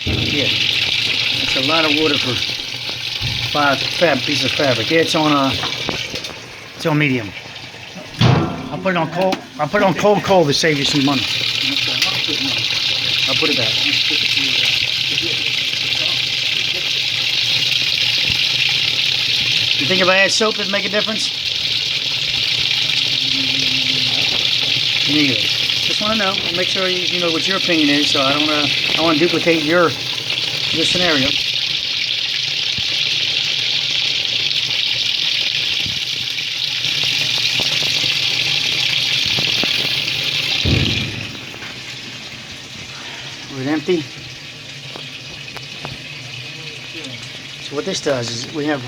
Yeah, that's a lot of water for 5 pieces of fabric. Yeah, it's on medium. I'll put it on cold. I'll put it on cold to save you some money. I'll put it back. You think if I add soap, it'd make a difference? Neither. Just want to know. Make sure you know what your opinion is. So I don't want to duplicate your scenario. We're empty. So what this does is we have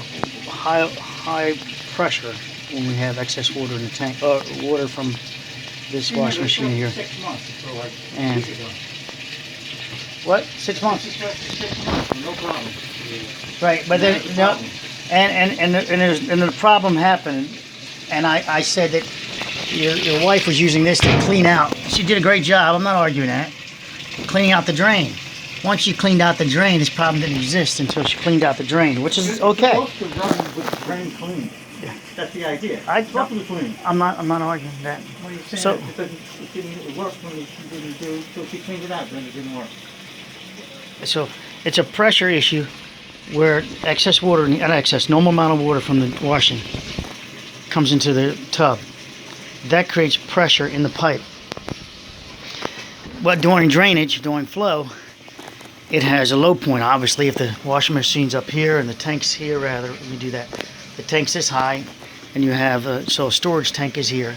high pressure when we have excess water in the tank, water from this washing machine here. 6 months, so like And what? 6 months? 6 months, no problem. Right, but then no, and the problem happened, and I said that your wife was using this to clean out. She did a great job. I'm not arguing that. Cleaning out the drain. Once she cleaned out the drain, this problem didn't exist until she cleaned out the drain, which is okay. You're supposed to run with the drain clean. Yeah. That's the idea. Properly clean. I'm not arguing that. What are you saying? So it didn't work when she didn't do, so she cleaned it out, then it didn't work. So it's a pressure issue where excess water, not excess, normal amount of water from the washing comes into the tub. That creates pressure in the pipe. But during drainage, during flow, it has a low point. Obviously, if the washing machine's up here and the tank's here, rather, let me do that. The tank's this high, and you have so a storage tank is here,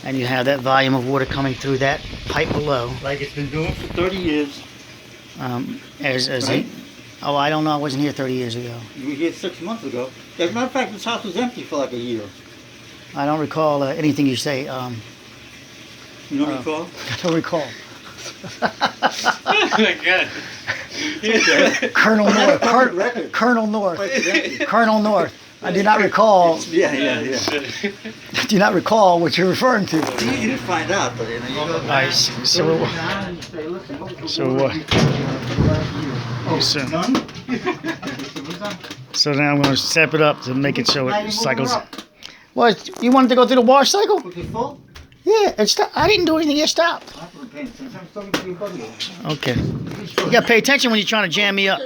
and you have that volume of water coming through that pipe below. Like it's been doing for 30 years. Right? Oh, I don't know. I wasn't here 30 years ago. You were here 6 months ago. As a matter of fact, this house was empty for like a year. I don't recall anything you say. You don't recall? I don't recall. God. Colonel North. Colonel North. Colonel North. I do not recall. Yeah. I do not recall what you're referring to. You didn't find out, but you know. Nice. So now I'm going to step it up to make it so it cycles. What? You wanted to go through the wash cycle? Was it full? Yeah, it stopped. I didn't do anything. It stopped. Okay. You got to pay attention when you're trying to jam me up.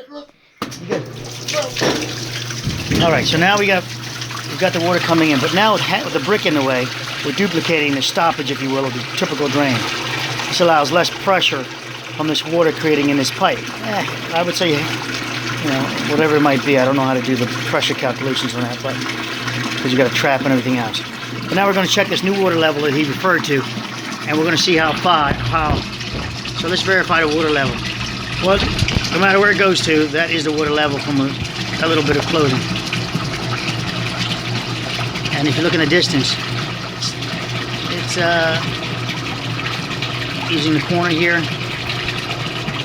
All right. So now we've got the water coming in, but now with the brick in the way, we're duplicating the stoppage, if you will, of the typical drain. This allows less pressure from this water creating in this pipe. I would say, whatever it might be. I don't know how to do the pressure calculations on that, but because you got a trap and everything else. But now we're going to check this new water level that he referred to, and we're going to see how. So let's verify the water level. Well, no matter where it goes to, that is the water level from a little bit of closing. And if you look in the distance, it's using the corner here.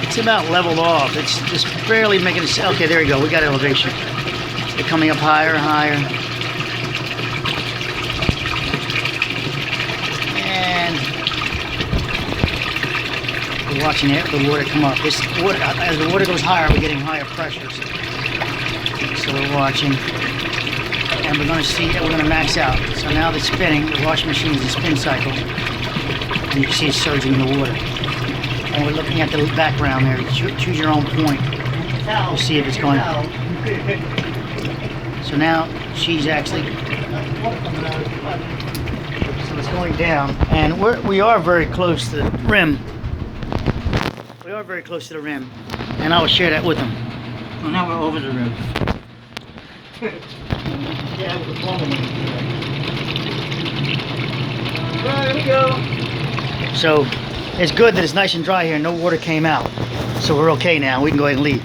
It's about leveled off. It's just barely making it. Okay, there you go. We got elevation. They're coming up higher and higher. And we're watching the water come up. This water, as the water goes higher, we're getting higher pressures. So we're watching. And we're going to see that we're going to max out. So now the spinning, the washing machine is a spin cycle. And you can see it surging in the water. And we're looking at the background there. Choose your own point. We'll see if it's going up. So now she's actually, so it's going down. And we are very close to the rim. We are very close to the rim. And I will share that with them. So now we're over the rim. Yeah, with the problem. There we go. So it's good that it's nice and dry here. No water came out. So we're okay now. We can go ahead and leave.